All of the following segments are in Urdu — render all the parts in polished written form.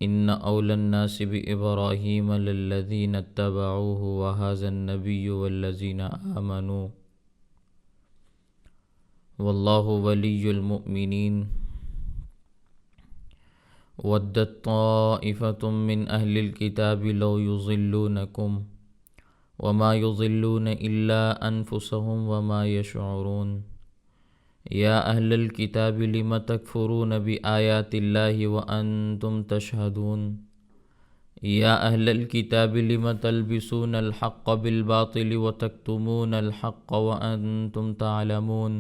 إن أولى الناس بإبراهيم للذين اتبعوه وهذا النبي والذين آمنوا والله ولي المؤمنين ودت طائفة من أهل الكتاب لو يضلونكم وما يضلون إلا أنفسهم وما يشعرون يا أهل الكتاب لم تكفرون بآيات الله وأنتم تشهدون يا أهل الكتاب لم تلبسون الحق بالباطل وتكتمون الحق وأنتم تعلمون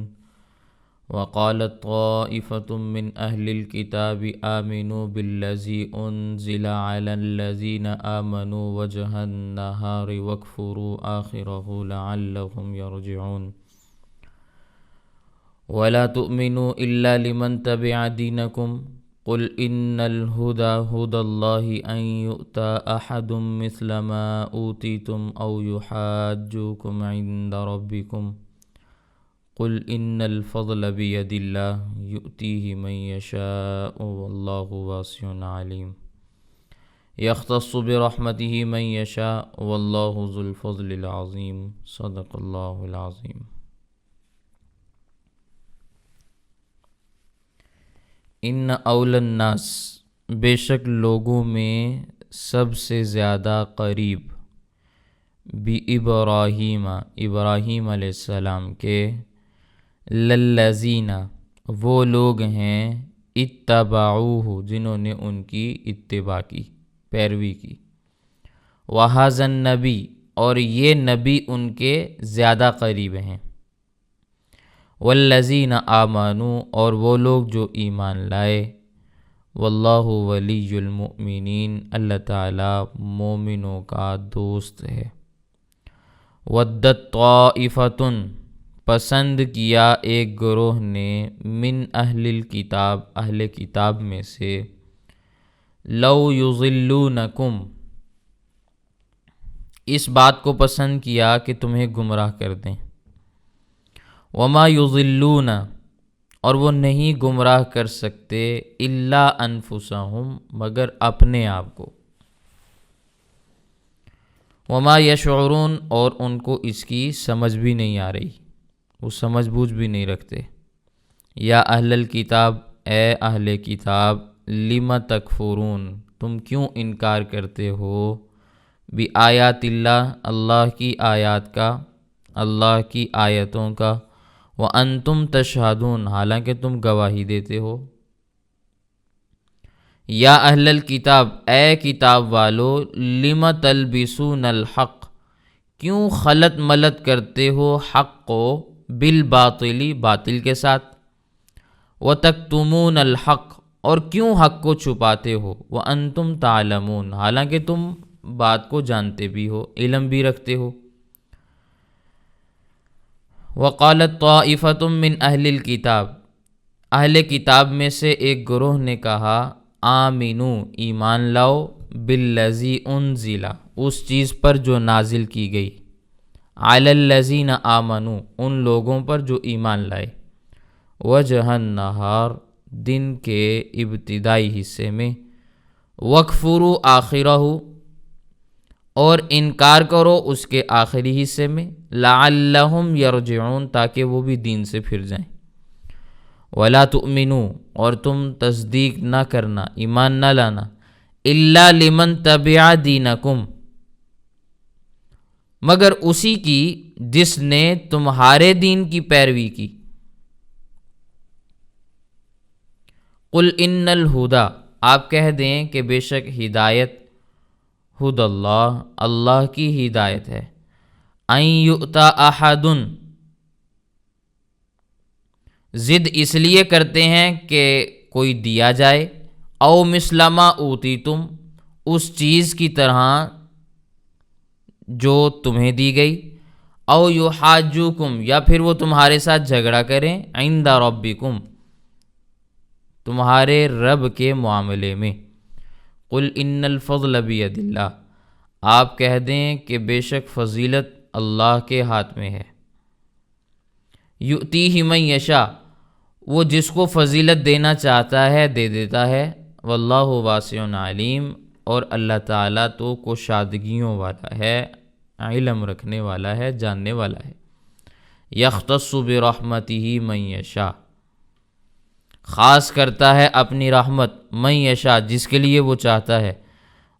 وقالت طائفة من أهل الكتاب آمنوا بالذي أنزل على الذين آمنوا وجه النهار واكفروا آخره لعلهم يرجعون ولا تؤمنوا إلا لمن تبع دينكم قل إن الهدى هدى الله أن يؤتى أحد مثل ما أوتيتم أو يحاجوكم عند ربكم قل إن الفضل بيد الله يؤتيه من يشاء والله واسع عليم يختص برحمته من يشاء والله ذو الفضل العظيم صدق الله العظيم۔ ان اول الناس، بے شک لوگوں میں سب سے زیادہ قریب، بِإِبْرَاهِيمَ ابراہیم علیہ السلام کے، لَلَّذِينَ وہ لوگ ہیں، اتبعوہ جنہوں نے ان کی اتباع کی، پیروی کی، وَهَذَا النَّبِي اور یہ نبی ان کے زیادہ قریب ہیں، والذین آمنوا اور وہ لوگ جو ایمان لائے، واللہ ولی المؤمنین اللہ تعالیٰ مومنوں کا دوست ہے، ودت طائفۃ پسند کیا ایک گروہ نے، من اہل الکتاب اہل کتاب میں سے، لو یضلونکم اس بات کو پسند کیا کہ تمہیں گمراہ کر دیں، وما یضلون اور وہ نہیں گمراہ کر سکتے، الا انفسہم مگر اپنے آپ کو، وما یشعرون اور ان کو اس کی سمجھ بھی نہیں آ رہی، وہ سمجھ بوجھ بھی نہیں رکھتے۔ یا اہل الکتاب اے اہل کتاب، لم تکفرون تم کیوں انکار کرتے ہو، بآیات اللہ اللہ کی آیات کا، اللہ کی آیتوں کا، وَأَنْتُمْ تَشْهَدُونَ حالانکہ تم گواہی دیتے ہو۔ یا اہل الکتاب اے کتاب والو، لم تلبسون الحق کیوں خلط ملط کرتے ہو حق کو، بالباطل باطل کے ساتھ، وَتَكْتُمُونَ الحق اور کیوں حق کو چھپاتے ہو، وَأَنْتُمْ تَعْلَمُونَ حالانکہ تم بات کو جانتے بھی ہو، علم بھی رکھتے ہو۔ وقالت طائفۃ من اہل الکتاب اہل کتاب میں سے ایک گروہ نے کہا، آمنو ایمان لاؤ، بالذی انزل اس چیز پر جو نازل کی گئی، علی الذین آمنو ان لوگوں پر جو ایمان لائے، وجہ النہار دن کے ابتدائی حصے میں، وکفروا آخرہ اور انکار کرو اس کے آخری حصے میں، لعلہم یرجعون تاکہ وہ بھی دین سے پھر جائیں، ولا تؤمنوا اور تم تصدیق نہ کرنا، ایمان نہ لانا، الا لمن تبع دینکم مگر اسی کی جس نے تمہارے دین کی پیروی کی، قل ان الہدی آپ کہہ دیں کہ بے شک ہدایت، ہد اللہ اللہ کی ہدایت ہے، ان یؤتی احد ضد اس لیے کرتے ہیں کہ کوئی دیا جائے، او مثل ما اوتیتم اس چیز کی طرح جو تمہیں دی گئی، او یحاجوکم یا پھر وہ تمہارے ساتھ جھگڑا کریں، عند ربکم تمہارے رب کے معاملے میں، قل ان الفضل بید اللہ آپ کہہ دیں کہ بے شک فضیلت اللہ کے ہاتھ میں ہے، یؤتیہ من یشاء وہ جس کو فضیلت دینا چاہتا ہے دے دیتا ہے، واللہ واسع علیم، اور اللہ تعالیٰ تو کشادگیوں والا ہے، علم رکھنے والا ہے، جاننے والا ہے۔ یختص برحمتہ من یشاء، خاص کرتا ہے اپنی رحمت من یشاء، جس کے لیے وہ چاہتا ہے۔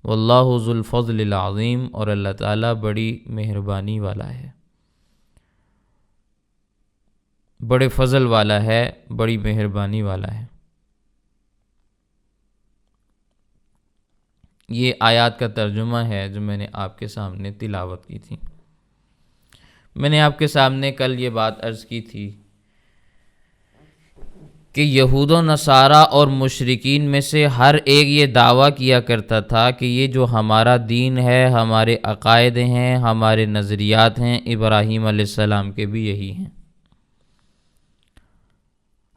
واللہ ذو الفضل العظیم، اور اللہ تعالیٰ بڑی مہربانی والا ہے، بڑے فضل والا ہے، بڑی مہربانی والا ہے۔ یہ آیات کا ترجمہ ہے جو میں نے آپ کے سامنے تلاوت کی تھی۔ میں نے آپ کے سامنے کل یہ بات عرض کی تھی کہ یہود و نصارہ اور مشرکین میں سے ہر ایک یہ دعویٰ کیا کرتا تھا کہ یہ جو ہمارا دین ہے، ہمارے عقائد ہیں، ہمارے نظریات ہیں، ابراہیم علیہ السلام کے بھی یہی ہیں۔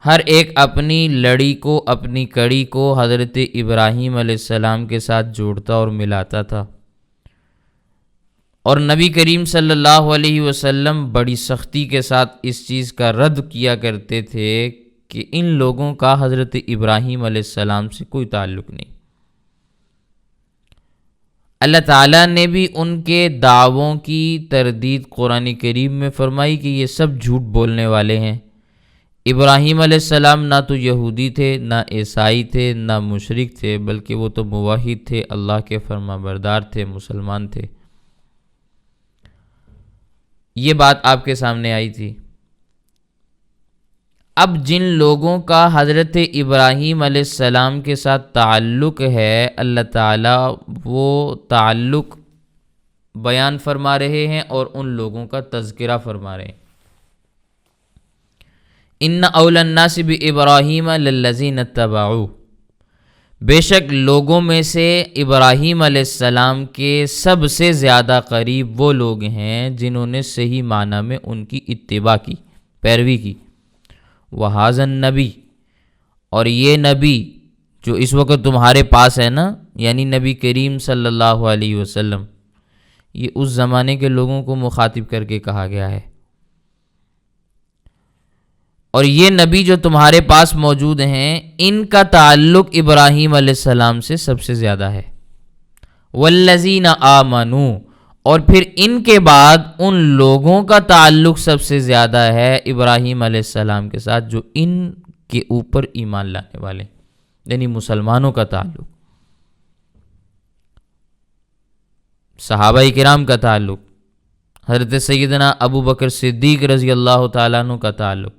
ہر ایک اپنی لڑی کو، اپنی کڑی کو حضرت ابراہیم علیہ السلام کے ساتھ جوڑتا اور ملاتا تھا، اور نبی کریم صلی اللہ علیہ وسلم بڑی سختی کے ساتھ اس چیز کا رد کیا کرتے تھے کہ ان لوگوں کا حضرت ابراہیم علیہ السلام سے کوئی تعلق نہیں۔ اللہ تعالیٰ نے بھی ان کے دعووں کی تردید قرآن کریم میں فرمائی کہ یہ سب جھوٹ بولنے والے ہیں۔ ابراہیم علیہ السلام نہ تو یہودی تھے، نہ عیسائی تھے، نہ مشرک تھے، بلکہ وہ تو موحد تھے، اللہ کے فرما بردار تھے، مسلمان تھے۔ یہ بات آپ کے سامنے آئی تھی۔ اب جن لوگوں کا حضرت ابراہیم علیہ السلام کے ساتھ تعلق ہے، اللہ تعالیٰ وہ تعلق بیان فرما رہے ہیں اور ان لوگوں کا تذکرہ فرما رہے ہیں۔ ان اولی الناس بابراہیم للذین اتبعوہ، بے شک لوگوں میں سے ابراہیم علیہ السلام کے سب سے زیادہ قریب وہ لوگ ہیں جنہوں نے صحیح معنی میں ان کی اتباع کی، پیروی کی۔ وَهَذَا النبی، اور یہ نبی جو اس وقت تمہارے پاس ہے نا، یعنی نبی کریم صلی اللہ علیہ وسلم، یہ اس زمانے کے لوگوں کو مخاطب کر کے کہا گیا ہے۔ اور یہ نبی جو تمہارے پاس موجود ہیں، ان کا تعلق ابراہیم علیہ السلام سے سب سے زیادہ ہے۔ والذین آمنوا، اور پھر ان کے بعد ان لوگوں کا تعلق سب سے زیادہ ہے ابراہیم علیہ السلام کے ساتھ جو ان کے اوپر ایمان لانے والے، یعنی مسلمانوں کا تعلق، صحابہ کرام کا تعلق، حضرت سیدنا ابو بکر صدیق رضی اللہ تعالیٰ عنہ کا تعلق،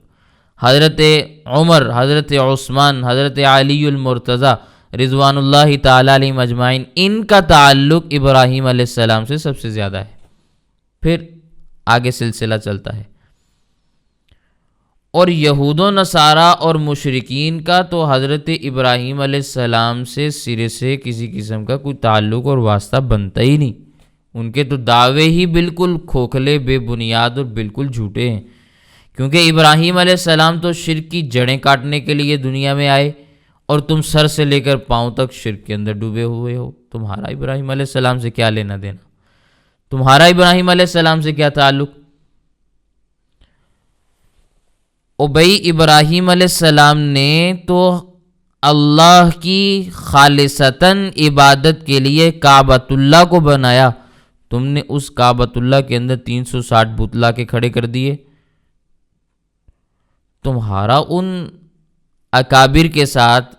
حضرت عمر، حضرت عثمان، حضرت علی المرتضیٰ رضوان اللہ تعالیٰ علیہم اجمعین، ان کا تعلق ابراہیم علیہ السلام سے سب سے زیادہ ہے۔ پھر آگے سلسلہ چلتا ہے۔ اور یہود و نصارہ اور مشرکین کا تو حضرت ابراہیم علیہ السلام سے سرے سے کسی قسم کا کوئی تعلق اور واسطہ بنتا ہی نہیں۔ ان کے تو دعوے ہی بالکل کھوکھلے، بے بنیاد اور بالکل جھوٹے ہیں، کیونکہ ابراہیم علیہ السلام تو شرک کی جڑیں کاٹنے کے لیے دنیا میں آئے، اور تم سر سے لے کر پاؤں تک شرک کے اندر ڈوبے ہوئے ہو۔ تمہارا ابراہیم علیہ السلام سے کیا لینا دینا؟ تمہارا ابراہیم علیہ السلام سے کیا تعلق؟ بھئی ابراہیم علیہ السلام نے تو اللہ کی خالصتاً عبادت کے لیے کعبۃ اللہ کو بنایا، تم نے اس کعبۃ اللہ کے اندر 360 بت لا کے کھڑے کر دیے۔ تمہارا ان اکابر کے ساتھ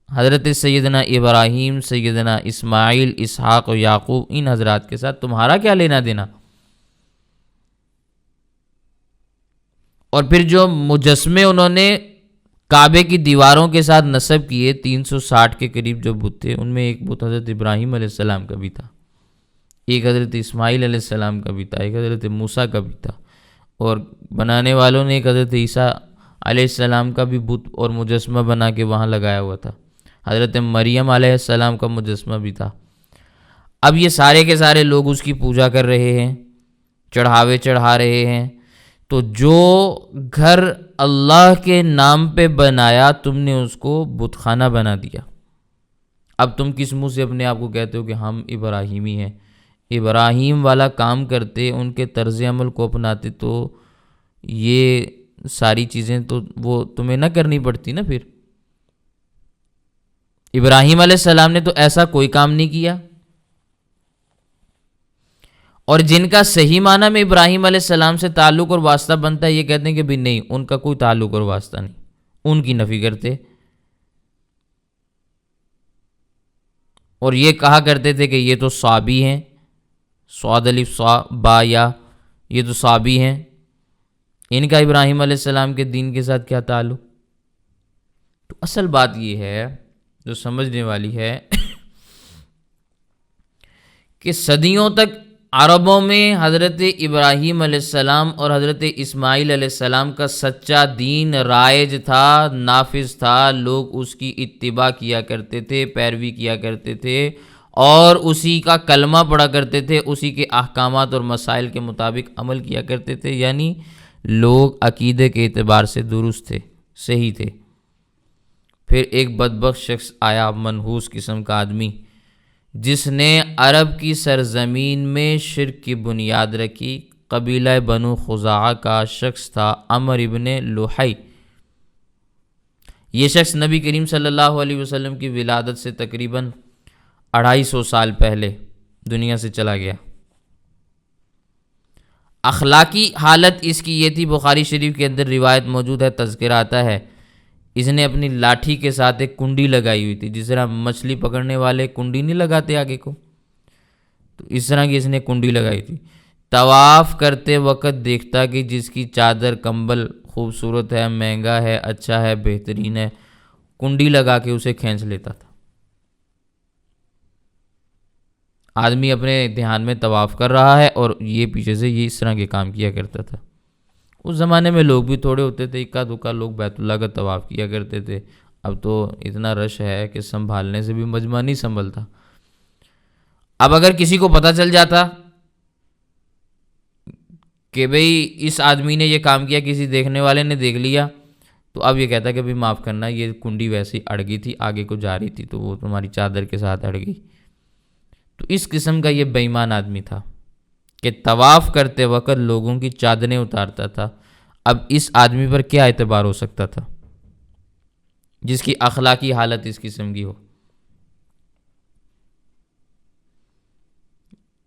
حضرت سیدنا ابراہیم، سیدنا اسماعیل، اسحاق و یعقوب، ان حضرات کے ساتھ تمہارا کیا لینا دینا؟ اور پھر جو مجسمے انہوں نے کعبے کی دیواروں کے ساتھ نصب کیے، 360 کے قریب جو بت تھے، ان میں ایک بت حضرت ابراہیم علیہ السلام کا بھی تھا، ایک حضرت اسماعیل علیہ السلام کا بھی تھا، ایک حضرت موسیٰ کا بھی تھا، اور بنانے والوں نے ایک حضرت عیسیٰ علیہ السلام کا بھی بت اور مجسمہ بنا کے وہاں لگایا ہوا تھا، حضرت مریم علیہ السلام کا مجسمہ بھی تھا۔ اب یہ سارے کے سارے لوگ اس کی پوجا کر رہے ہیں، چڑھاوے چڑھا رہے ہیں۔ تو جو گھر اللہ کے نام پہ بنایا، تم نے اس کو بت خانہ بنا دیا۔ اب تم کس منہ سے اپنے آپ کو کہتے ہو کہ ہم ابراہیمی ہیں؟ ابراہیم والا کام کرتے، ان کے طرز عمل کو اپناتے، تو یہ ساری چیزیں تو وہ تمہیں نہ کرنی پڑتی نا۔ پھر ابراہیم علیہ السلام نے تو ایسا کوئی کام نہیں کیا، اور جن کا صحیح معنی میں ابراہیم علیہ السلام سے تعلق اور واسطہ بنتا ہے یہ کہتے ہیں کہ بھی نہیں، ان کا کوئی تعلق اور واسطہ نہیں، ان کی نفی کرتے، اور یہ کہا کرتے تھے کہ یہ تو صابی ہیں، صاد الف صا با یا، یہ تو صابی ہیں، ان کا ابراہیم علیہ السلام کے دین کے ساتھ کیا تعلق؟ تو اصل بات یہ ہے جو سمجھنے والی ہے کہ صدیوں تک عربوں میں حضرت ابراہیم علیہ السلام اور حضرت اسماعیل علیہ السلام کا سچا دین رائج تھا، نافذ تھا، لوگ اس کی اتباع کیا کرتے تھے، پیروی کیا کرتے تھے، اور اسی کا کلمہ پڑھا کرتے تھے، اسی کے احکامات اور مسائل کے مطابق عمل کیا کرتے تھے، یعنی لوگ عقیدے کے اعتبار سے درست تھے، صحیح تھے۔ پھر ایک بدبخت شخص آیا، منحوس قسم کا آدمی، جس نے عرب کی سرزمین میں شرک کی بنیاد رکھی۔ قبیلہ بنو خزاعہ کا شخص تھا عمر ابن لحی۔ یہ شخص نبی کریم صلی اللہ علیہ وسلم کی ولادت سے تقریباً 250 سال پہلے دنیا سے چلا گیا۔ اخلاقی حالت اس کی یہ تھی، بخاری شریف کے اندر روایت موجود ہے، تذکرہ آتا ہے، اس نے اپنی لاٹھی کے ساتھ ایک کنڈی لگائی ہوئی تھی، جس طرح مچھلی پکڑنے والے کنڈی نہیں لگاتے آگے کو، تو اس طرح کی اس نے کنڈی لگائی تھی۔ طواف کرتے وقت دیکھتا کہ جس کی چادر کمبل خوبصورت ہے، مہنگا ہے، اچھا ہے، بہترین ہے، کنڈی لگا کے اسے کھینچ لیتا تھا۔ آدمی اپنے دھیان میں طواف کر رہا ہے اور یہ پیچھے سے یہ اس طرح کے کام کیا کرتا تھا۔ اس زمانے میں لوگ بھی تھوڑے ہوتے تھے، اکا دکا لوگ بیت اللہ کا طواف کیا کرتے تھے، اب تو اتنا رش ہے کہ سنبھالنے سے بھی مجمع نہیں سنبھلتا۔ اب اگر کسی کو پتہ چل جاتا کہ بھئی اس آدمی نے یہ کام کیا، کسی دیکھنے والے نے دیکھ لیا، تو اب یہ کہتا کہ بھئی معاف کرنا، یہ کنڈی ویسے ہی اڑ گئی تھی، آگے کو جا رہی تھی تو وہ تمہاری چادر کے ساتھ اڑ گئی۔ تو اس قسم کا یہ بے ایمان آدمی تھا کہ طواف کرتے وقت لوگوں کی چادریں اتارتا تھا۔ اب اس آدمی پر کیا اعتبار ہو سکتا تھا جس کی اخلاقی حالت اس قسم کی ہو؟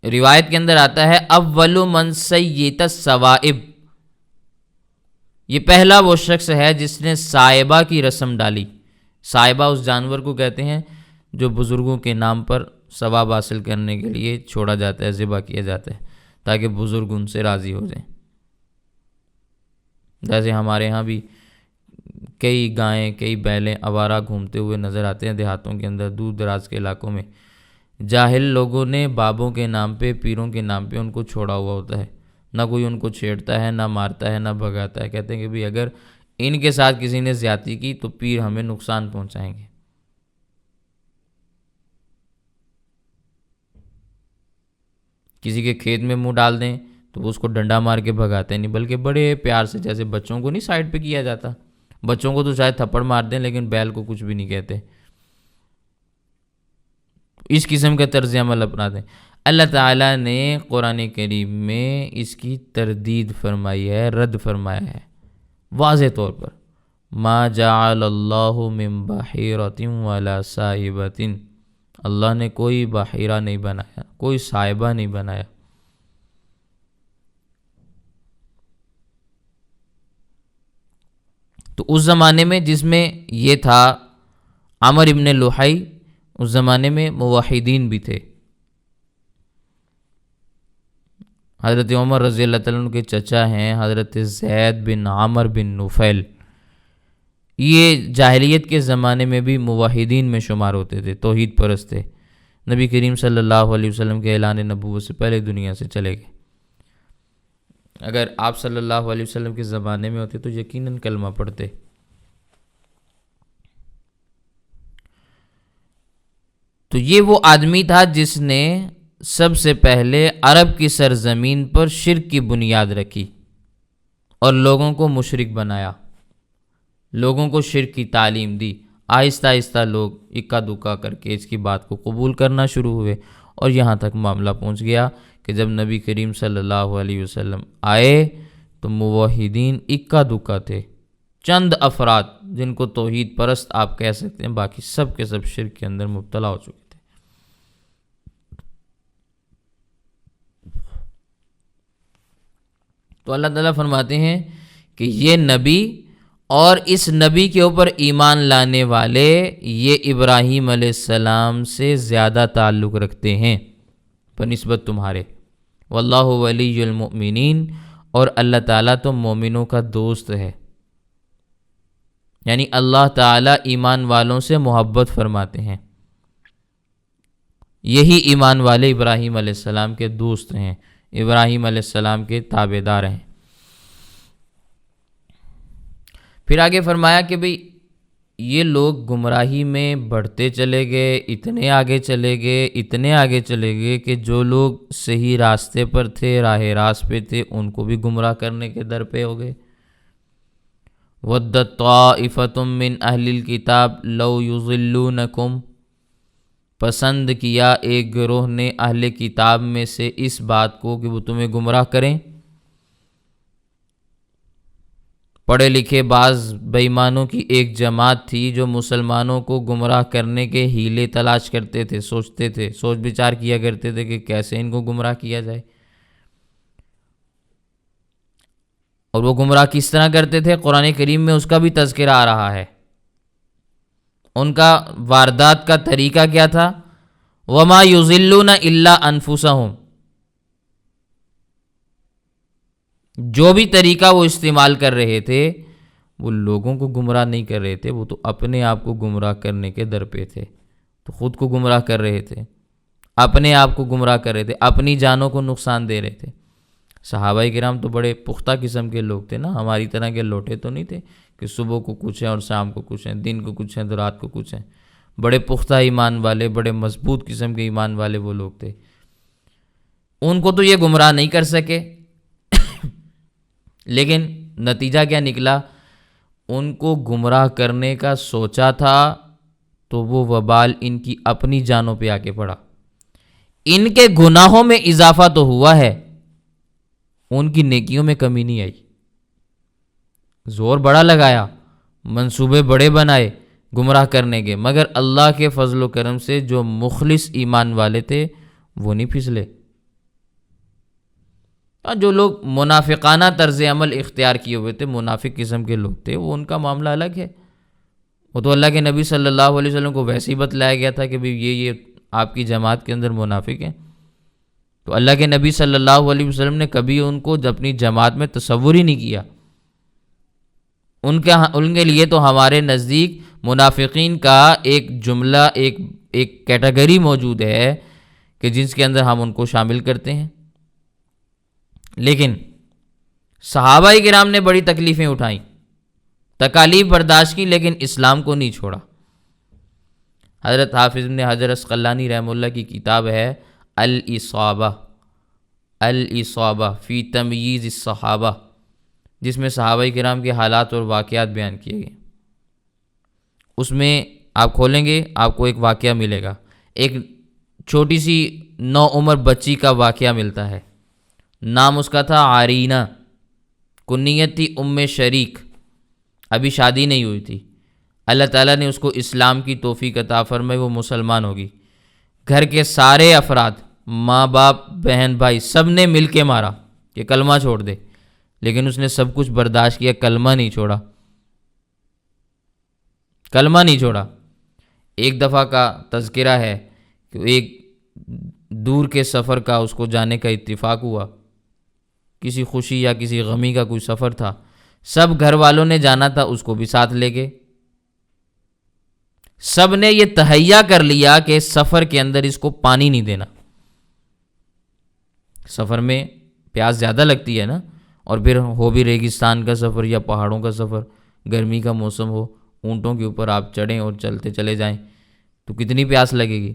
روایت کے اندر آتا ہے اول من سیت السوائب، یہ پہلا وہ شخص ہے جس نے سائبہ کی رسم ڈالی۔ سائبہ اس جانور کو کہتے ہیں جو بزرگوں کے نام پر ثواب حاصل کرنے کے لیے چھوڑا جاتا ہے، ذبح کیا جاتا ہے تاکہ بزرگ ان سے راضی ہو جائیں۔ جیسے ہمارے ہاں بھی کئی گائیں، کئی بیلیں آوارہ گھومتے ہوئے نظر آتے ہیں دیہاتوں کے اندر، دور دراز کے علاقوں میں۔ جاہل لوگوں نے بابوں کے نام پہ، پیروں کے نام پہ ان کو چھوڑا ہوا ہوتا ہے، نہ کوئی ان کو چھیڑتا ہے، نہ مارتا ہے، نہ بھگاتا ہے۔ کہتے ہیں کہ بھی اگر ان کے ساتھ کسی نے زیادتی کی تو پیر ہمیں نقصان پہنچائیں گے۔ کسی کے کھیت میں منہ ڈال دیں تو اس کو ڈنڈا مار کے بھگاتے نہیں، بلکہ بڑے پیار سے، جیسے بچوں کو نہیں سائڈ پہ کیا جاتا، بچوں کو تو شاید تھپڑ مار دیں لیکن بیل کو کچھ بھی نہیں کہتے، اس قسم کا طرز عمل اپنا دیں۔ اللہ تعالیٰ نے قرآن کریم میں اس کی تردید فرمائی ہے، رد فرمایا ہے واضح طور پر، ما جعل اللہ من بحیرۃ ولا صاحبۃ، اللہ نے کوئی بحیرہ نہیں بنایا، کوئی صاحبہ نہیں بنایا۔ تو اس زمانے میں جس میں یہ تھا عمر ابن لحی، اس زمانے میں موحدین بھی تھے۔ حضرت عمر رضی اللہ تعالیٰ عنہ کے چچا ہیں حضرت زید بن عمر بن نفیل، یہ جاہلیت کے زمانے میں بھی موحدین میں شمار ہوتے تھے، توحید پرست تھے، نبی کریم صلی اللہ علیہ وسلم کے اعلان نبوت سے پہلے دنیا سے چلے گئے۔ اگر آپ صلی اللہ علیہ وسلم کے زمانے میں ہوتے تو یقیناً کلمہ پڑھتے۔ تو یہ وہ آدمی تھا جس نے سب سے پہلے عرب کی سرزمین پر شرک کی بنیاد رکھی اور لوگوں کو مشرک بنایا، لوگوں کو شرک کی تعلیم دی۔ آہستہ آہستہ لوگ اکا دکا کر کے اس کی بات کو قبول کرنا شروع ہوئے، اور یہاں تک معاملہ پہنچ گیا کہ جب نبی کریم صلی اللہ علیہ وسلم آئے تو موحدین اکا دکا تھے، چند افراد جن کو توحید پرست آپ کہہ سکتے ہیں، باقی سب کے سب شرک کے اندر مبتلا ہو چکے تھے۔ تو اللہ تعالیٰ فرماتے ہیں کہ یہ نبی اور اس نبی کے اوپر ایمان لانے والے یہ ابراہیم علیہ السلام سے زیادہ تعلق رکھتے ہیں بنسبت تمہارے۔ واللہ ولی المؤمنین، اور اللہ تعالیٰ تو مومنوں کا دوست ہے، یعنی اللہ تعالیٰ ایمان والوں سے محبت فرماتے ہیں۔ یہی ایمان والے ابراہیم علیہ السلام کے دوست ہیں، ابراہیم علیہ السلام کے تابعدار ہیں۔ پھر آگے فرمایا کہ بھئی یہ لوگ گمراہی میں بڑھتے چلے گئے، اتنے آگے چلے گئے کہ جو لوگ صحیح راستے پر تھے، راہ راست پہ تھے، ان کو بھی گمراہ کرنے کے در پہ ہو گئے۔ وَدَّت طَائِفَةٌ مِّنْ أَهْلِ الْكِتَابِ لَوْ يُضِلُّونَكُمْ، پسند کیا ایک گروہ نے اہل کتاب میں سے اس بات کو کہ وہ تمہیں گمراہ کریں۔ پڑھے لکھے بعض بے ایمانوں کی ایک جماعت تھی جو مسلمانوں کو گمراہ کرنے کے ہیلے تلاش کرتے تھے، سوچتے تھے، سوچ بچار کیا کرتے تھے کہ کیسے ان کو گمراہ کیا جائے۔ اور وہ گمراہ کس طرح کرتے تھے؟ قرآن کریم میں اس کا بھی تذکرہ آ رہا ہے۔ ان کا واردات کا طریقہ کیا تھا؟ وَمَا يُضِلُّونَ إِلَّا أَنفُسَهُمْ، جو بھی طریقہ وہ استعمال کر رہے تھے وہ لوگوں کو گمراہ نہیں کر رہے تھے، وہ تو اپنے آپ کو گمراہ کرنے کے در پہ تھے، تو خود کو گمراہ کر رہے تھے، اپنے آپ کو گمراہ کر رہے تھے، اپنی جانوں کو نقصان دے رہے تھے۔ صحابہ کرام تو بڑے پختہ قسم کے لوگ تھے نا، ہماری طرح کے لوٹے تو نہیں تھے کہ صبح کو کچھ ہیں اور شام کو کچھ ہیں، دن کو کچھ ہیں تو رات کو کچھ ہیں۔ بڑے پختہ ایمان والے، بڑے مضبوط قسم کے ایمان والے وہ لوگ تھے۔ ان کو تو یہ گمراہ نہیں کر سکے، لیکن نتیجہ کیا نکلا؟ ان کو گمراہ کرنے کا سوچا تھا تو وہ وبال ان کی اپنی جانوں پہ آ کے پڑا۔ ان کے گناہوں میں اضافہ تو ہوا ہے، ان کی نیکیوں میں کمی نہیں آئی۔ زور بڑا لگایا، منصوبے بڑے بنائے گمراہ کرنے کے، مگر اللہ کے فضل و کرم سے جو مخلص ایمان والے تھے وہ نہیں پھسلے۔ جو لوگ منافقانہ طرز عمل اختیار کیے ہوئے تھے، منافق قسم کے لوگ تھے، وہ ان کا معاملہ الگ ہے۔ وہ تو اللہ کے نبی صلی اللہ علیہ وسلم کو ویسے ہی بتلایا گیا تھا کہ بھئی یہ آپ کی جماعت کے اندر منافق ہیں، تو اللہ کے نبی صلی اللہ علیہ وسلم نے کبھی ان کو اپنی جماعت میں تصور ہی نہیں کیا۔ ان کے لیے تو ہمارے نزدیک منافقین کا ایک جملہ، ایک کیٹیگری موجود ہے کہ جس کے اندر ہم ان کو شامل کرتے ہیں۔ لیکن صحابہ کرام نے بڑی تکلیفیں اٹھائیں، تکالیف برداشت کی، لیکن اسلام کو نہیں چھوڑا۔ حضرت حافظ ابن حجر عسقلانی رحمہ اللہ کی کتاب ہے الاصابہ فی تمییز الصحابہ، جس میں صحابہ کرام کے حالات اور واقعات بیان کیے گئے۔ اس میں آپ کھولیں گے آپ کو ایک واقعہ ملے گا، ایک چھوٹی سی 9 عمر بچی کا واقعہ ملتا ہے۔ نام اس کا تھا عارینہ، کنیت تھی ام شریک، ابھی شادی نہیں ہوئی تھی۔ اللہ تعالیٰ نے اس کو اسلام کی توفیق عطا فرمائی، وہ مسلمان ہوگی۔ گھر کے سارے افراد، ماں باپ، بہن بھائی، سب نے مل کے مارا کہ کلمہ چھوڑ دے، لیکن اس نے سب کچھ برداشت کیا، کلمہ نہیں چھوڑا، کلمہ نہیں چھوڑا۔ ایک دفعہ کا تذکرہ ہے کہ ایک دور کے سفر کا اس کو جانے کا اتفاق ہوا، کسی خوشی یا کسی غمی کا کوئی سفر تھا، سب گھر والوں نے جانا تھا، اس کو بھی ساتھ لے گئے۔ سب نے یہ تہیا کر لیا کہ سفر کے اندر اس کو پانی نہیں دینا، سفر میں پیاس زیادہ لگتی ہے نا، اور پھر ہو بھی ریگستان کا سفر یا پہاڑوں کا سفر، گرمی کا موسم ہو، اونٹوں کے اوپر آپ چڑھیں اور چلتے چلے جائیں تو کتنی پیاس لگے گی۔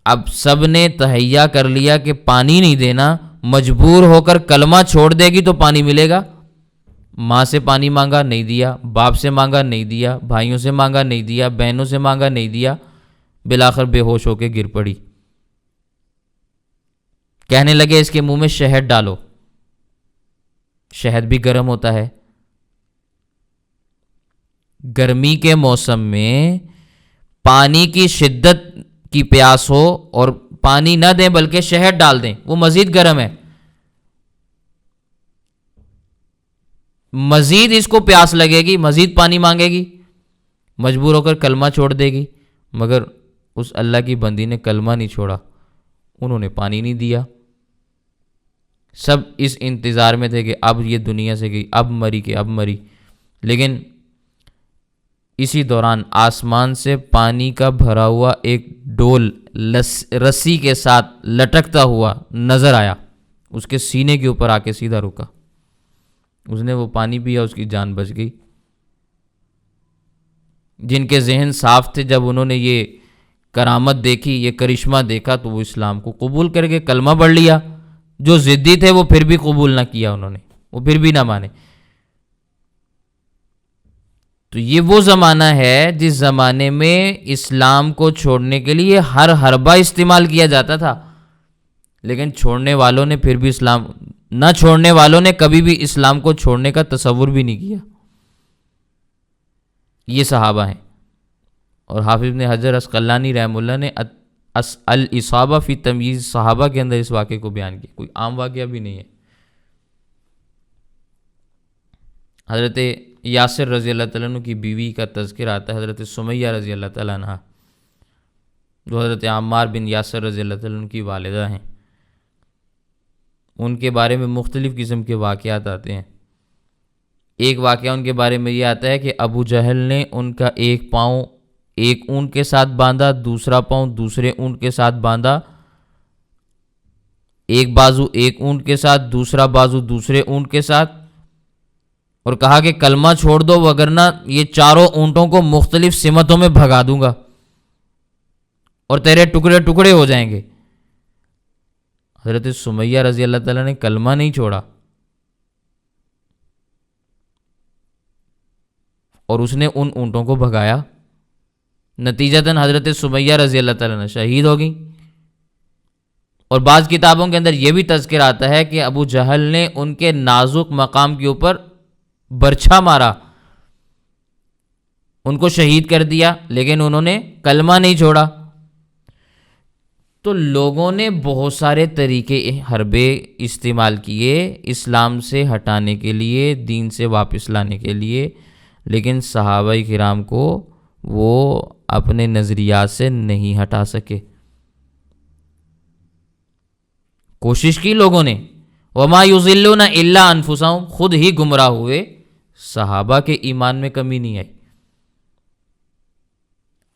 اب سب نے تہیا کر لیا کہ پانی نہیں دینا، مجبور ہو کر کلمہ چھوڑ دے گی تو پانی ملے گا۔ ماں سے پانی مانگا، نہیں دیا، باپ سے مانگا، نہیں دیا، بھائیوں سے مانگا، نہیں دیا، بہنوں سے مانگا، نہیں دیا، بالآخر بے ہوش ہو کے گر پڑی۔ کہنے لگے اس کے منہ میں شہد ڈالو، شہد بھی گرم ہوتا ہے، گرمی کے موسم میں پانی کی شدت کی پیاس ہو اور پانی نہ دیں بلکہ شہد ڈال دیں، وہ مزید گرم ہے، مزید اس کو پیاس لگے گی، مزید پانی مانگے گی، مجبور ہو کر کلمہ چھوڑ دے گی۔ مگر اس اللہ کی بندی نے کلمہ نہیں چھوڑا، انہوں نے پانی نہیں دیا۔ سب اس انتظار میں تھے کہ اب یہ دنیا سے گئی، اب مری کہ اب مری، لیکن اسی دوران آسمان سے پانی کا بھرا ہوا ایک ڈول رسی کے ساتھ لٹکتا ہوا نظر آیا، اس کے سینے کے اوپر آ کے سیدھا رکا، اس نے وہ پانی پیا، اس کی جان بچ گئی۔ جن کے ذہن صاف تھے، جب انہوں نے یہ کرامت دیکھی، یہ کرشمہ دیکھا، تو وہ اسلام کو قبول کر کے کلمہ پڑھ لیا۔ جو ضدی تھے وہ پھر بھی قبول نہ کیا، انہوں نے وہ پھر بھی نہ مانے۔ تو یہ وہ زمانہ ہے جس زمانے میں اسلام کو چھوڑنے کے لیے ہر حربہ استعمال کیا جاتا تھا، لیکن چھوڑنے والوں نے پھر بھی اسلام نہ چھوڑنے والوں نے کبھی بھی اسلام کو چھوڑنے کا تصور بھی نہیں کیا۔ یہ صحابہ ہیں، اور حافظ ابن حجر عسقلانی رحمہ اللہ نے الاصابہ فی تمییز صحابہ کے اندر اس واقعے کو بیان کیا، کوئی عام واقعہ بھی نہیں ہے۔ حضرت یاسر رضی اللہ تعالیٰ عنہ کی بیوی کا تذکر آتا ہے، حضرت سمیہ رضی اللہ تعالیٰ عنہ، جو حضرت عمار بن یاسر رضی اللہ تعالیٰ عنہ کی والدہ ہیں۔ ان کے بارے میں مختلف قسم کے واقعات آتے ہیں۔ ایک واقعہ ان کے بارے میں یہ آتا ہے کہ ابو جہل نے ان کا ایک پاؤں ایک اونٹ کے ساتھ باندھا، دوسرا پاؤں دوسرے اونٹ کے ساتھ باندھا، ایک بازو ایک اونٹ کے ساتھ، دوسرا بازو دوسرے اونٹ کے ساتھ، اور کہا کہ کلمہ چھوڑ دو وگرنہ یہ چاروں اونٹوں کو مختلف سمتوں میں بھگا دوں گا اور تیرے ٹکڑے ٹکڑے ہو جائیں گے۔ حضرت سمیہ رضی اللہ تعالیٰ نے کلمہ نہیں چھوڑا، اور اس نے ان اونٹوں کو بھگایا، نتیجتاً حضرت سمیہ رضی اللہ تعالیٰ نے شہید ہو گئی۔ اور بعض کتابوں کے اندر یہ بھی تذکر آتا ہے کہ ابو جہل نے ان کے نازک مقام کے اوپر برچھا مارا، ان کو شہید کر دیا، لیکن انہوں نے کلمہ نہیں چھوڑا۔ تو لوگوں نے بہت سارے طریقے حربے استعمال کیے اسلام سے ہٹانے کے لیے، دین سے واپس لانے کے لیے، لیکن صحابہ کرام کو وہ اپنے نظریات سے نہیں ہٹا سکے۔ کوشش کی لوگوں نے، وما یضلون الا انفسہم، خود ہی گمراہ ہوئے، صحابہ کے ایمان میں کمی نہیں آئی۔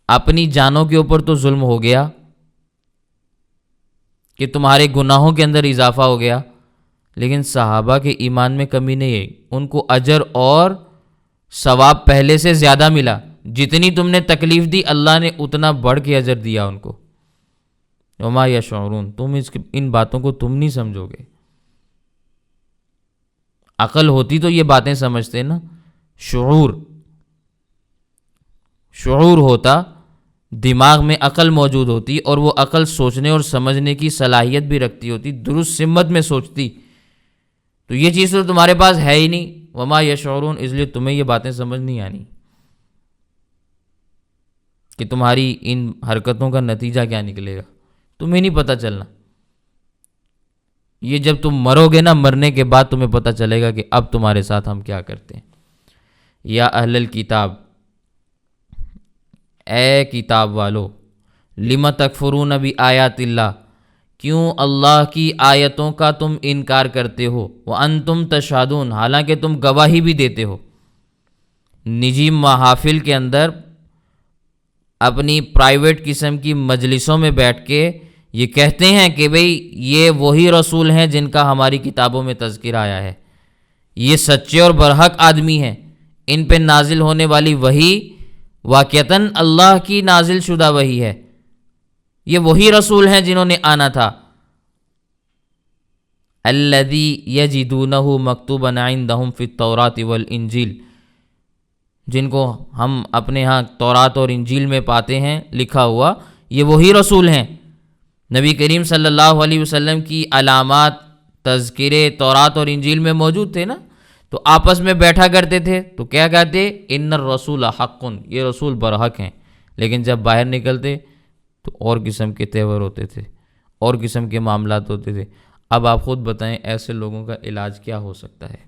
اپنی جانوں کے اوپر تو ظلم ہو گیا کہ تمہارے گناہوں کے اندر اضافہ ہو گیا، لیکن صحابہ کے ایمان میں کمی نہیں آئی، ان کو اجر اور ثواب پہلے سے زیادہ ملا۔ جتنی تم نے تکلیف دی اللہ نے اتنا بڑھ کے اجر دیا ان کو۔ وما یشعرون، تم ان باتوں کو تم نہیں سمجھو گے۔ عقل ہوتی تو یہ باتیں سمجھتے نا، شعور ہوتا، دماغ میں عقل موجود ہوتی، اور وہ عقل سوچنے اور سمجھنے کی صلاحیت بھی رکھتی ہوتی، درست سمت میں سوچتی۔ تو یہ چیز تو تمہارے پاس ہے ہی نہیں، وما یشعرون، اس لیے تمہیں یہ باتیں سمجھ نہیں آنی کہ تمہاری ان حرکتوں کا نتیجہ کیا نکلے گا، تمہیں نہیں پتہ چلنا۔ یہ جب تم مرو گے نا، مرنے کے بعد تمہیں پتہ چلے گا کہ اب تمہارے ساتھ ہم کیا کرتے ہیں۔ یا اہل الکتاب، اے کتاب والو، لم تکفرون بآیات اللہ، کیوں اللہ کی آیتوں کا تم انکار کرتے ہو، وانتم تشہدون، حالانکہ تم گواہی بھی دیتے ہو۔ نجی محافل کے اندر اپنی پرائیویٹ قسم کی مجلسوں میں بیٹھ کے یہ کہتے ہیں کہ بھئی یہ وہی رسول ہیں جن کا ہماری کتابوں میں تذکر آیا ہے، یہ سچے اور برحق آدمی ہیں، ان پہ نازل ہونے والی وحی واقعتاً اللہ کی نازل شدہ وحی ہے، یہ وہی رسول ہیں جنہوں نے آنا تھا۔ الذی یجدونہ مکتوبا عندہم فی التوراۃ والانجیل، جن کو ہم اپنے ہاں تورات اور انجیل میں پاتے ہیں لکھا ہوا، یہ وہی رسول ہیں۔ نبی کریم صلی اللہ علیہ وسلم کی علامات تذکرے تورات اور انجیل میں موجود تھے نا، تو آپس میں بیٹھا کرتے تھے تو کیا کہتے؟ ان الرسول حق، یہ رسول برحق ہیں، لیکن جب باہر نکلتے تو اور قسم کے تیور ہوتے تھے، اور قسم کے معاملات ہوتے تھے۔ اب آپ خود بتائیں ایسے لوگوں کا علاج کیا ہو سکتا ہے؟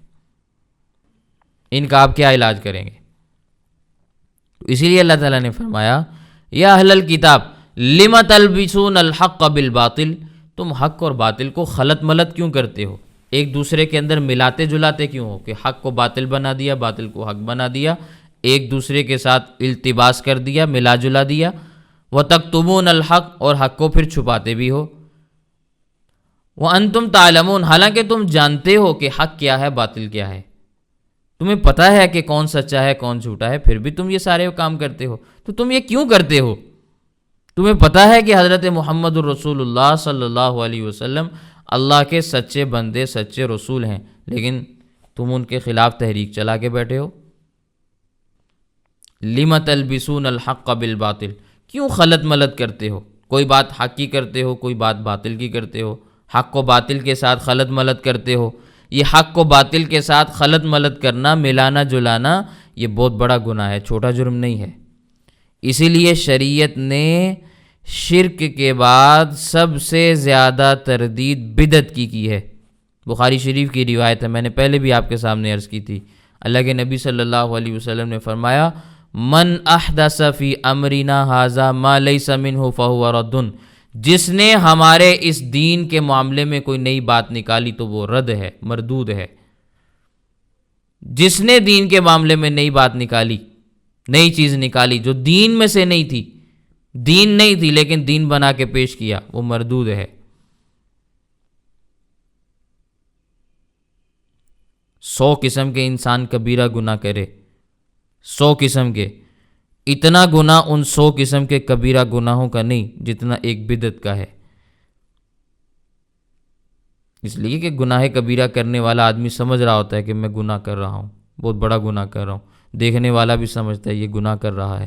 ان کا آپ کیا علاج کریں گے؟ اسی لیے اللہ تعالیٰ نے فرمایا یا اہل الکتاب لم تلبسون الحق بالباطل، تم حق اور باطل کو خلط ملط کیوں کرتے ہو؟ ایک دوسرے کے اندر ملاتے جلاتے کیوں ہو کہ حق کو باطل بنا دیا، باطل کو حق بنا دیا، ایک دوسرے کے ساتھ التباس کر دیا، ملا جلا دیا۔ وَتَكْتُمُونَ الْحَقَّ، اور حق کو پھر چھپاتے بھی ہو۔ وَأَنْتُمْ تَعْلَمُونَ، حالانکہ تم جانتے ہو کہ حق کیا ہے باطل کیا ہے، تمہیں پتہ ہے کہ کون سچا ہے کون جھوٹا ہے، پھر بھی تم یہ سارے کام کرتے ہو۔ تو تم یہ کیوں کرتے ہو؟ تمہیں پتہ ہے کہ حضرت محمد الرسول اللہ صلی اللہ علیہ وسلم اللہ کے سچے بندے سچے رسول ہیں، لیکن تم ان کے خلاف تحریک چلا کے بیٹھے ہو۔ لم تلبسون الحق بالباطل، کیوں خلط ملط کرتے ہو؟ کوئی بات حق کی کرتے ہو، کوئی بات باطل کی کرتے ہو، حق کو باطل کے ساتھ خلط ملط کرتے ہو۔ یہ حق کو باطل کے ساتھ خلط ملط کرنا، ملانا جلانا، یہ بہت بڑا گناہ ہے، چھوٹا جرم نہیں ہے۔ اسی لیے شریعت نے شرک کے بعد سب سے زیادہ تردید بدعت کی ہے۔ بخاری شریف کی روایت ہے، میں نے پہلے بھی آپ کے سامنے عرض کی تھی، اللہ کے نبی صلی اللہ علیہ وسلم نے فرمایا من احدث فی امرنا ھذا ما لیس منہ فہو رد، جس نے ہمارے اس دین کے معاملے میں کوئی نئی بات نکالی تو وہ رد ہے، مردود ہے۔ جس نے دین کے معاملے میں نئی بات نکالی، نئی چیز نکالی جو دین میں سے نہیں تھی، دین نہیں تھی لیکن دین بنا کے پیش کیا، وہ مردود ہے۔ 100 قسم کے انسان کبیرہ گناہ کرے، 100 قسم کے، اتنا گناہ ان 100 قسم کے کبیرہ گناہوں کا نہیں جتنا ایک بدعت کا ہے۔ اس لیے کہ گناہ کبیرہ کرنے والا آدمی سمجھ رہا ہوتا ہے کہ میں گناہ کر رہا ہوں، بہت بڑا گناہ کر رہا ہوں، دیکھنے والا بھی سمجھتا ہے یہ گناہ کر رہا ہے،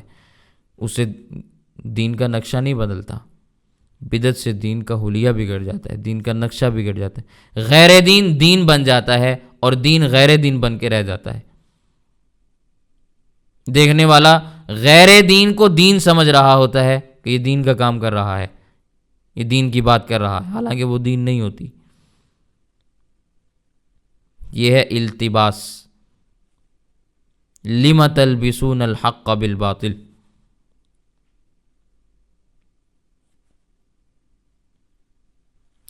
اس سے دین کا نقشہ نہیں بدلتا۔ بدعت سے دین کا حلیہ بگڑ جاتا ہے، دین کا نقشہ بگڑ جاتا ہے، غیر دین دین بن جاتا ہے اور دین غیر دین بن کے رہ جاتا ہے۔ دیکھنے والا غیر دین کو دین سمجھ رہا ہوتا ہے کہ یہ دین کا کام کر رہا ہے، یہ دین کی بات کر رہا ہے، حالانکہ وہ دین نہیں ہوتی۔ یہ ہے التباس، لم تلبسون الحق بالباطل۔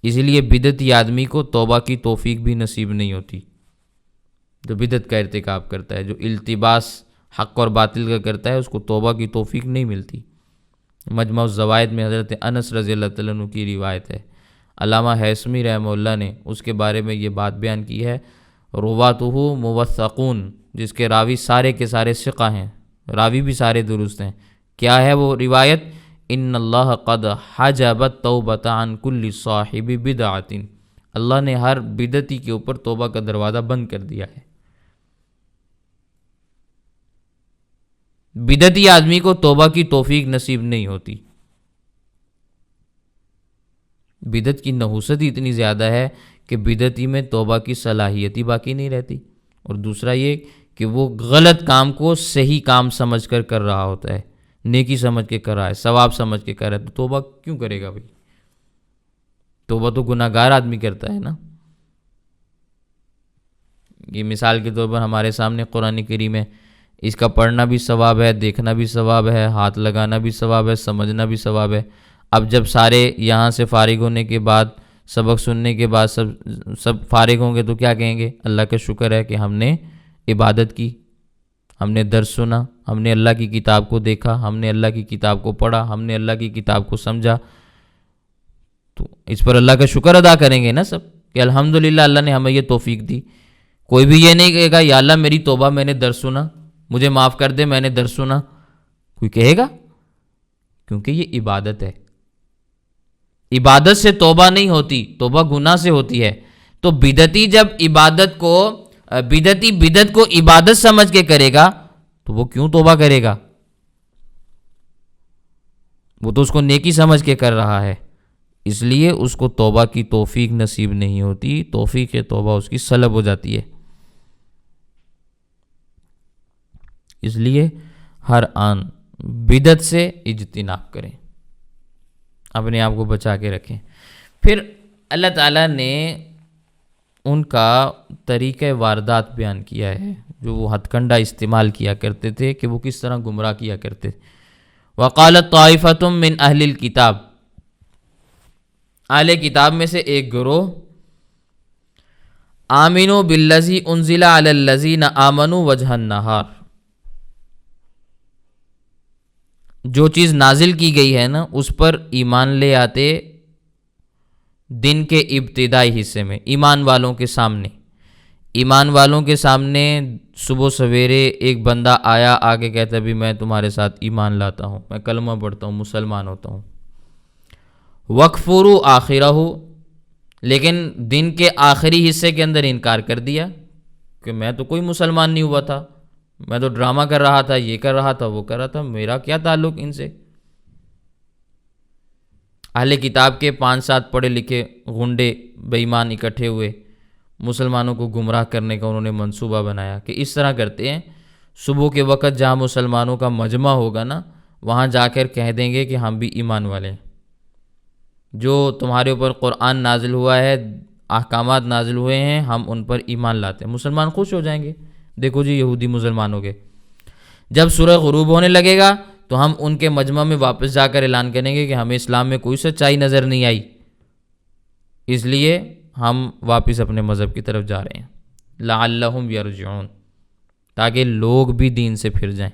اسی لیے بدعتی آدمی کو توبہ کی توفیق بھی نصیب نہیں ہوتی، جو بدعت کا ارتکاب کرتا ہے، جو التباس حق اور باطل کا کرتا ہے، اس کو توبہ کی توفیق نہیں ملتی۔ مجمع الزوائد میں حضرت انس رضی اللہ تعالیٰ عنہ کی روایت ہے، علامہ حیثمی رحمہ اللہ نے اس کے بارے میں یہ بات بیان کی ہے، رواتہ موثقون، جس کے راوی سارے کے سارے ثقہ ہیں، راوی بھی سارے درست ہیں۔ کیا ہے وہ روایت؟ ان اللہ قد حجب التوبۃ عن کل صاحب بدعۃ، اللہ نے ہر بدعتی کے اوپر توبہ کا دروازہ بند کر دیا ہے۔ بدعتی آدمی کو توبہ کی توفیق نصیب نہیں ہوتی۔ بدعت کی نحوست اتنی زیادہ ہے کہ بدعتی میں توبہ کی صلاحیت ہی باقی نہیں رہتی، اور دوسرا یہ کہ وہ غلط کام کو صحیح کام سمجھ کر کر رہا ہوتا ہے، نیکی سمجھ کے کر رہا ہے، ثواب سمجھ کے کر رہا ہے، تو توبہ کیوں کرے گا بھائی؟ توبہ تو گناہ گار آدمی کرتا ہے نا۔ یہ مثال کے طور پر ہمارے سامنے قرآن کریم ہے، اس کا پڑھنا بھی ثواب ہے، دیکھنا بھی ثواب ہے، ہاتھ لگانا بھی ثواب ہے، سمجھنا بھی ثواب ہے۔ اب جب سارے یہاں سے فارغ ہونے کے بعد، سبق سننے کے بعد سب فارغ ہوں گے تو کیا کہیں گے؟ اللہ کا شکر ہے کہ ہم نے عبادت کی، ہم نے درس سنا، ہم نے اللہ کی کتاب کو دیکھا، ہم نے اللہ کی کتاب کو پڑھا، ہم نے اللہ کی کتاب کو سمجھا، تو اس پر اللہ کا شکر ادا کریں گے نا سب کہ الحمدللہ اللہ نے ہمیں یہ توفیق دی۔ کوئی بھی یہ نہیں کہے گا یا اللہ میری توبہ، میں نے درس سنا، مجھے معاف کر دے، میں نے درس سنا، کوئی کہے گا؟ کیونکہ یہ عبادت ہے، عبادت سے توبہ نہیں ہوتی، توبہ گناہ سے ہوتی ہے۔ تو بدعتی جب بدعت کو عبادت سمجھ کے کرے گا تو وہ کیوں توبہ کرے گا؟ وہ تو اس کو نیکی سمجھ کے کر رہا ہے، اس لیے اس کو توبہ کی توفیق نصیب نہیں ہوتی، توفیق توبہ اس کی سلب ہو جاتی ہے۔ اس لیے ہر آن بدعت سے اجتناب کریں، اپنے آپ کو بچا کے رکھیں۔ پھر اللہ تعالیٰ نے ان کا طریقہ واردات بیان کیا ہے، جو وہ ہتھ کنڈا استعمال کیا کرتے تھے کہ وہ کس طرح گمراہ کیا کرتے تھے۔ وقالت طائفۃ من اہل الکتاب، اہل کتاب میں سے ایک گروہ، آمنوا بالذی انزل علی الذین آمنوا وجہ النہار، جو چیز نازل کی گئی ہے نا اس پر ایمان لے آتے دن کے ابتدائی حصے میں، ایمان والوں کے سامنے، ایمان والوں کے سامنے صبح سویرے ایک بندہ آیا، آگے کہتا بھی میں تمہارے ساتھ ایمان لاتا ہوں، میں کلمہ پڑھتا ہوں، مسلمان ہوتا ہوں۔ وَكْفُرُوا آخِرَهُ، لیکن دن کے آخری حصے کے اندر انکار کر دیا کہ میں تو کوئی مسلمان نہیں ہوا تھا، میں تو ڈرامہ کر رہا تھا، یہ کر رہا تھا، وہ کر رہا تھا، میرا کیا تعلق ان سے۔ اہل کتاب کے 5-7 پڑھے لکھے غنڈے بے ایمان اکٹھے ہوئے، مسلمانوں کو گمراہ کرنے کا انہوں نے منصوبہ بنایا کہ اس طرح کرتے ہیں، صبح کے وقت جہاں مسلمانوں کا مجمع ہوگا نا وہاں جا کر کہہ دیں گے کہ ہم بھی ایمان والے ہیں، جو تمہارے اوپر قرآن نازل ہوا ہے، احکامات نازل ہوئے ہیں، ہم ان پر ایمان لاتے ہیں۔ مسلمان خوش ہو جائیں گے، دیکھو جی یہودی مسلمان ہو گئے۔ جب سورج غروب ہونے لگے گا تو ہم ان کے مجمع میں واپس جا کر اعلان کریں گے کہ ہمیں اسلام میں کوئی سچائی نظر نہیں آئی، اس لیے ہم واپس اپنے مذہب کی طرف جا رہے ہیں۔ لعلہم یرجعون، تاکہ لوگ بھی دین سے پھر جائیں۔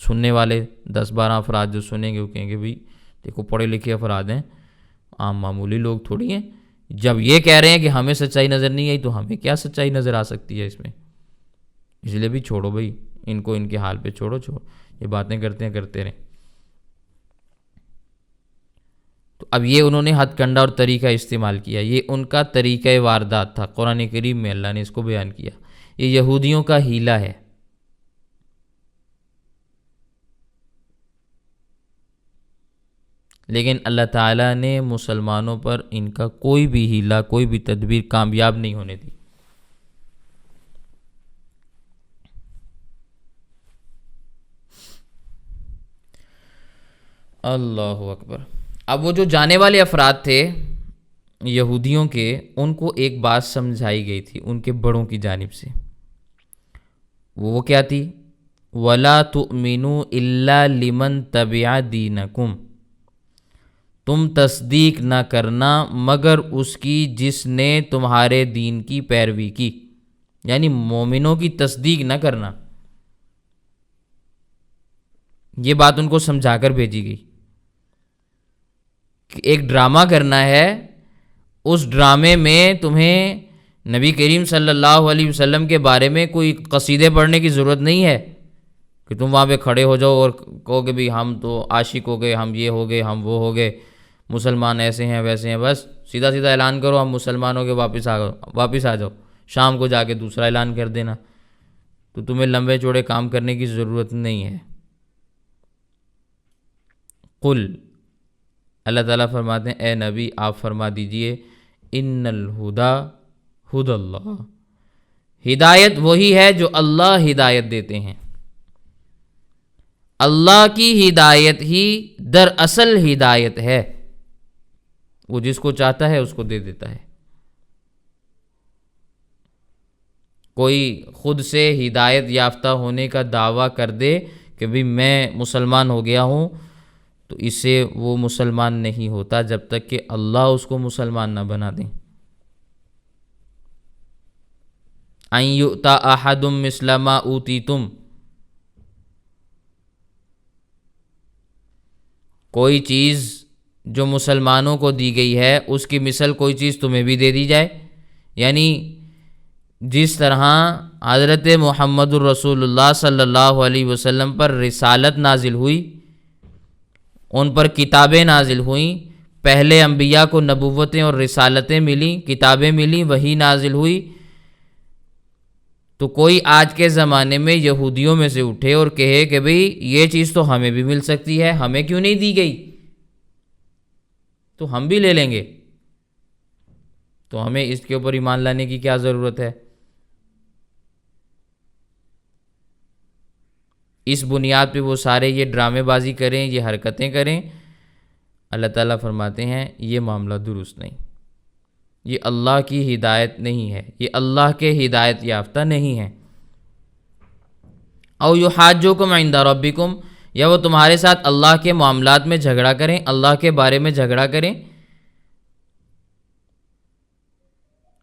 سننے والے 10-12 افراد جو سنیں گے وہ کہیں گے بھی دیکھو پڑھے لکھے افراد ہیں، عام معمولی لوگ تھوڑی ہیں، جب یہ کہہ رہے ہیں کہ ہمیں سچائی نظر نہیں آئی تو ہمیں کیا سچائی نظر آ سکتی ہے اس میں۔ اس لیے بھی چھوڑو بھائی ان کو، ان کے حال پہ چھوڑو، یہ باتیں کرتے ہیں کرتے رہیں۔ تو اب یہ انہوں نے ہتھ کنڈا اور طریقہ استعمال کیا، یہ ان کا طریقہ واردات تھا، قرآن کریم میں اللہ نے اس کو بیان کیا۔ یہ یہودیوں کا ہیلہ ہے۔ لیکن اللہ تعالیٰ نے مسلمانوں پر ان کا کوئی بھی ہیلہ، کوئی بھی تدبیر کامیاب نہیں ہونے دی۔ اللہ اکبر۔ اب وہ جو جانے والے افراد تھے یہودیوں کے، ان کو ایک بات سمجھائی گئی تھی ان کے بڑوں کی جانب سے، وہ کیا تھی؟ وَلَا تُؤْمِنُوا إِلَّا لِمَنْ تَبِعَ دِينَكُمْ، تم تصدیق نہ کرنا مگر اس کی جس نے تمہارے دین کی پیروی کی، یعنی مومنوں کی تصدیق نہ کرنا۔ یہ بات ان کو سمجھا کر بھیجی گئی کہ ایک ڈرامہ کرنا ہے، اس ڈرامے میں تمہیں نبی کریم صلی اللہ علیہ وسلم کے بارے میں کوئی قصیدے پڑھنے کی ضرورت نہیں ہے کہ تم وہاں پہ کھڑے ہو جاؤ اور کہو کہ بھی ہم تو عاشق ہو گئے، ہم یہ ہو گئے، ہم وہ ہو گئے، مسلمان ایسے ہیں ویسے ہیں، بس سیدھا سیدھا اعلان کرو ہم مسلمان ہو کے واپس آ جاؤ، شام کو جا کے دوسرا اعلان کر دینا۔ تو تمہیں لمبے چوڑے کام کرنے کی ضرورت نہیں ہے۔ قل، اللہ تعالیٰ فرماتے ہیں اے نبی آپ فرما دیجئے، ان الہدا ہدی اللہ، ہدایت وہی ہے جو اللہ ہدایت دیتے ہیں۔ اللہ کی ہدایت ہی دراصل ہدایت ہے، وہ جس کو چاہتا ہے اس کو دے دیتا ہے۔ کوئی خود سے ہدایت یافتہ ہونے کا دعویٰ کر دے کہ بھی میں مسلمان ہو گیا ہوں، تو اس سے وہ مسلمان نہیں ہوتا جب تک کہ اللہ اس کو مسلمان نہ بنا دیں۔ ان یؤتی احد مثل ما اوتیتم، کوئی چیز جو مسلمانوں کو دی گئی ہے اس کی مثل کوئی چیز تمہیں بھی دے دی جائے، یعنی جس طرح حضرت محمد الرسول اللہ صلی اللہ علیہ وسلم پر رسالت نازل ہوئی، ان پر کتابیں نازل ہوئیں، پہلے انبیاء کو نبوتیں اور رسالتیں ملیں، کتابیں ملیں، وحی نازل ہوئی، تو کوئی آج کے زمانے میں یہودیوں میں سے اٹھے اور کہے کہ بھئی یہ چیز تو ہمیں بھی مل سکتی ہے، ہمیں کیوں نہیں دی گئی، تو ہم بھی لے لیں گے، تو ہمیں اس کے اوپر ایمان لانے کی کیا ضرورت ہے؟ اس بنیاد پہ وہ سارے یہ ڈرامے بازی کریں، یہ حرکتیں کریں، اللہ تعالیٰ فرماتے ہیں یہ معاملہ درست نہیں، یہ اللہ کی ہدایت نہیں ہے، یہ اللہ کے ہدایت یافتہ نہیں ہے۔ او یحاجوکم عند ربکم، یا وہ تمہارے ساتھ اللہ کے معاملات میں جھگڑا کریں، اللہ کے بارے میں جھگڑا کریں،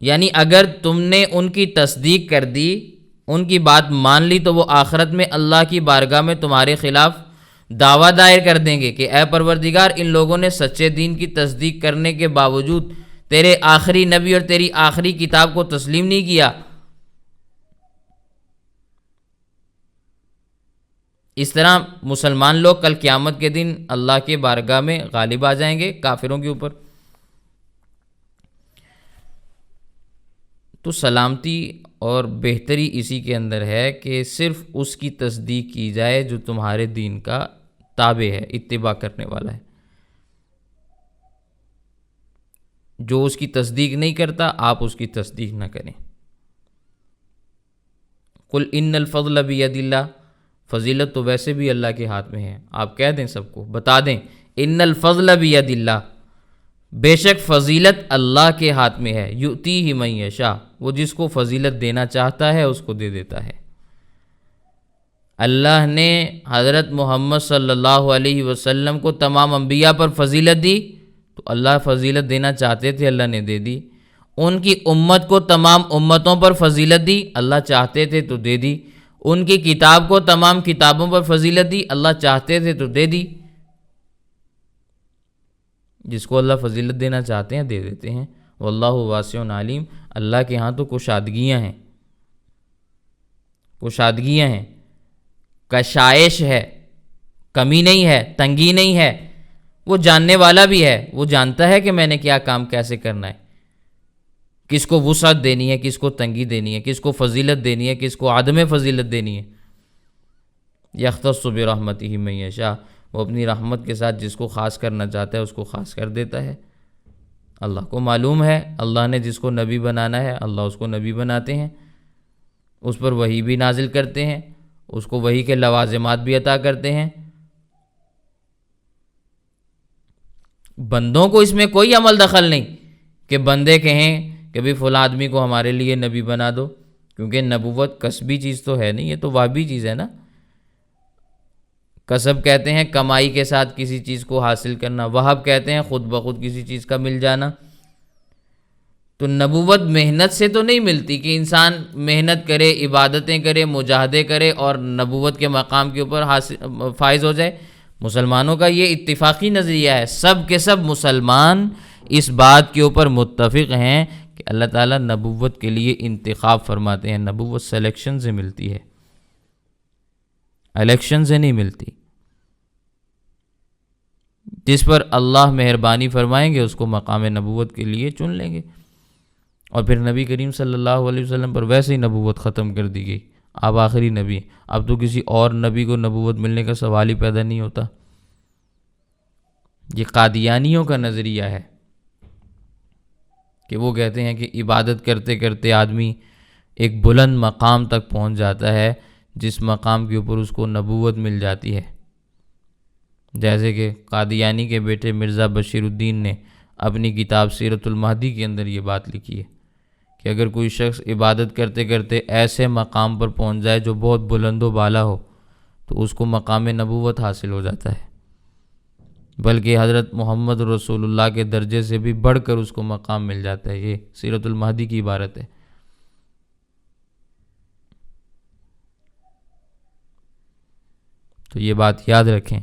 یعنی اگر تم نے ان کی تصدیق کر دی، ان کی بات مان لی، تو وہ آخرت میں اللہ کی بارگاہ میں تمہارے خلاف دعویٰ دائر کر دیں گے کہ اے پروردگار، ان لوگوں نے سچے دین کی تصدیق کرنے کے باوجود تیرے آخری نبی اور تیری آخری کتاب کو تسلیم نہیں کیا۔ اس طرح مسلمان لوگ کل قیامت کے دن اللہ کے بارگاہ میں غالب آ جائیں گے کافروں کے اوپر۔ تو سلامتی اور بہتری اسی کے اندر ہے کہ صرف اس کی تصدیق کی جائے جو تمہارے دین کا تابع ہے، اتباع کرنے والا ہے۔ جو اس کی تصدیق نہیں کرتا، آپ اس کی تصدیق نہ کریں۔ قل ان الفضل بید اللہ، فضیلت تو ویسے بھی اللہ کے ہاتھ میں ہے، آپ کہہ دیں، سب کو بتا دیں، ان الفضل بید اللہ، بے شک فضیلت اللہ کے ہاتھ میں ہے، یؤتیہ من یشاء، وہ جس کو فضیلت دینا چاہتا ہے اس کو دے دیتا ہے۔ اللہ نے حضرت محمد صلی اللہ علیہ وسلم کو تمام انبیاء پر فضیلت دی، تو اللہ فضیلت دینا چاہتے تھے، اللہ نے دے دی۔ ان کی امت کو تمام امتوں پر فضیلت دی، اللہ چاہتے تھے تو دے دی۔ ان کی کتاب کو تمام کتابوں پر فضیلت دی، اللہ چاہتے تھے تو دے دی۔ جس کو اللہ فضیلت دینا چاہتے ہیں دے دیتے ہیں۔ واللہ واسع علیم، اللہ کے ہاں تو کشادگیاں ہیں، کشادگیاں ہیں، کشائش ہے، کمی نہیں ہے، تنگی نہیں ہے۔ وہ جاننے والا بھی ہے، وہ جانتا ہے کہ میں نے کیا کام کیسے کرنا ہے، کس کو وسعت دینی ہے، کس کو تنگی دینی ہے، کس کو فضیلت دینی ہے، کس کو عدم فضیلت دینی ہے۔ یختص برحمتہ من یشاء، وہ اپنی رحمت کے ساتھ جس کو خاص کرنا چاہتا ہے اس کو خاص کر دیتا ہے۔ اللہ کو معلوم ہے، اللہ نے جس کو نبی بنانا ہے اللہ اس کو نبی بناتے ہیں، اس پر وحی بھی نازل کرتے ہیں، اس کو وحی کے لوازمات بھی عطا کرتے ہیں۔ بندوں کو اس میں کوئی عمل دخل نہیں کہ بندے کہیں کہ بھی فلاں آدمی کو ہمارے لیے نبی بنا دو، کیونکہ نبوت کسبی چیز تو ہے نہیں، یہ تو وہابی چیز ہے نا۔ کسب کہتے ہیں کمائی کے ساتھ کسی چیز کو حاصل کرنا، وہب کہتے ہیں خود بخود کسی چیز کا مل جانا۔ تو نبوت محنت سے تو نہیں ملتی کہ انسان محنت کرے، عبادتیں کرے، مجاہدے کرے اور نبوت کے مقام کے اوپر فائز ہو جائے۔ مسلمانوں کا یہ اتفاقی نظریہ ہے، سب کے سب مسلمان اس بات کے اوپر متفق ہیں کہ اللہ تعالیٰ نبوت کے لیے انتخاب فرماتے ہیں۔ نبوت سلیکشن سے ملتی ہے، الیکشن سے نہیں ملتی۔ جس پر اللہ مہربانی فرمائیں گے اس کو مقام نبوت کے لیے چن لیں گے، اور پھر نبی کریم صلی اللہ علیہ وسلم پر ویسے ہی نبوت ختم کر دی گئی، آپ آخری نبی ہیں، اب تو کسی اور نبی کو نبوت ملنے کا سوال ہی پیدا نہیں ہوتا۔ یہ قادیانیوں کا نظریہ ہے کہ وہ کہتے ہیں کہ عبادت کرتے کرتے آدمی ایک بلند مقام تک پہنچ جاتا ہے جس مقام کے اوپر اس کو نبوت مل جاتی ہے۔ جیسے کہ قادیانی کے بیٹے مرزا بشیر الدین نے اپنی کتاب سیرت المہدی کے اندر یہ بات لکھی ہے کہ اگر کوئی شخص عبادت کرتے کرتے ایسے مقام پر پہنچ جائے جو بہت بلند و بالا ہو تو اس کو مقام نبوت حاصل ہو جاتا ہے، بلکہ حضرت محمد رسول اللہ کے درجے سے بھی بڑھ کر اس کو مقام مل جاتا ہے۔ یہ سیرت المہدی کی عبارت ہے۔ تو یہ بات یاد رکھیں،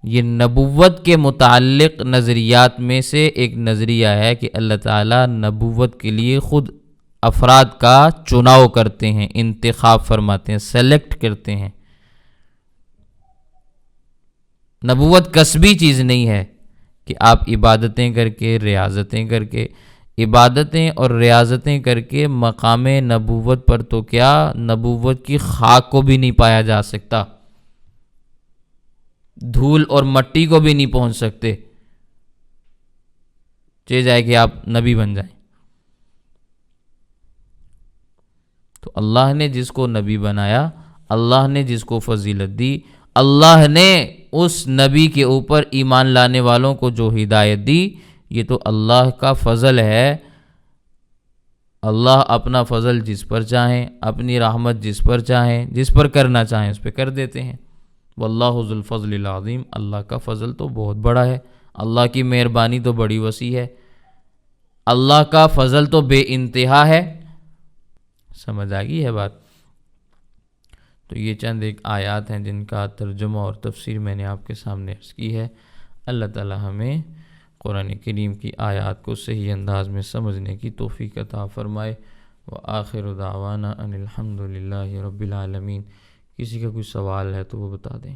یہ نبوت کے متعلق نظریات میں سے ایک نظریہ ہے کہ اللہ تعالیٰ نبوت کے لیے خود افراد کا چناؤ کرتے ہیں، انتخاب فرماتے ہیں، سلیکٹ کرتے ہیں۔ نبوت کسبی چیز نہیں ہے کہ آپ عبادتیں کر کے، ریاضتیں کر کے، عبادتیں اور ریاضتیں کر کے مقام نبوت پر تو کیا نبوت کی خاک کو بھی نہیں پایا جا سکتا، دھول اور مٹی کو بھی نہیں پہنچ سکتے، چاہے جائے کہ آپ نبی بن جائیں۔ تو اللہ نے جس کو نبی بنایا اللہ نے جس کو فضیلت دی، اللہ نے اس نبی کے اوپر ایمان لانے والوں کو جو ہدایت دی، یہ تو اللہ کا فضل ہے۔ اللہ اپنا فضل جس پر چاہیں، اپنی رحمت جس پر چاہیں، جس پر کرنا چاہیں اس پہ کر دیتے ہیں۔ واللہ ذو الفضل العظیم، اللہ کا فضل تو بہت بڑا ہے، اللہ کی مہربانی تو بڑی وسیع ہے، اللہ کا فضل تو بے انتہا ہے۔ سمجھ آ گئی ہے بات؟ تو یہ چند ایک آیات ہیں جن کا ترجمہ اور تفسیر میں نے آپ کے سامنے عرض کی ہے۔ اللہ تعالی ہمیں قرآن کریم کی آیات کو صحیح انداز میں سمجھنے کی توفیق عطا فرمائے۔ وآخر دعوانا ان الحمد للہ رب العالمین۔ کسی کا کوئی سوال ہے تو وہ بتا دیں۔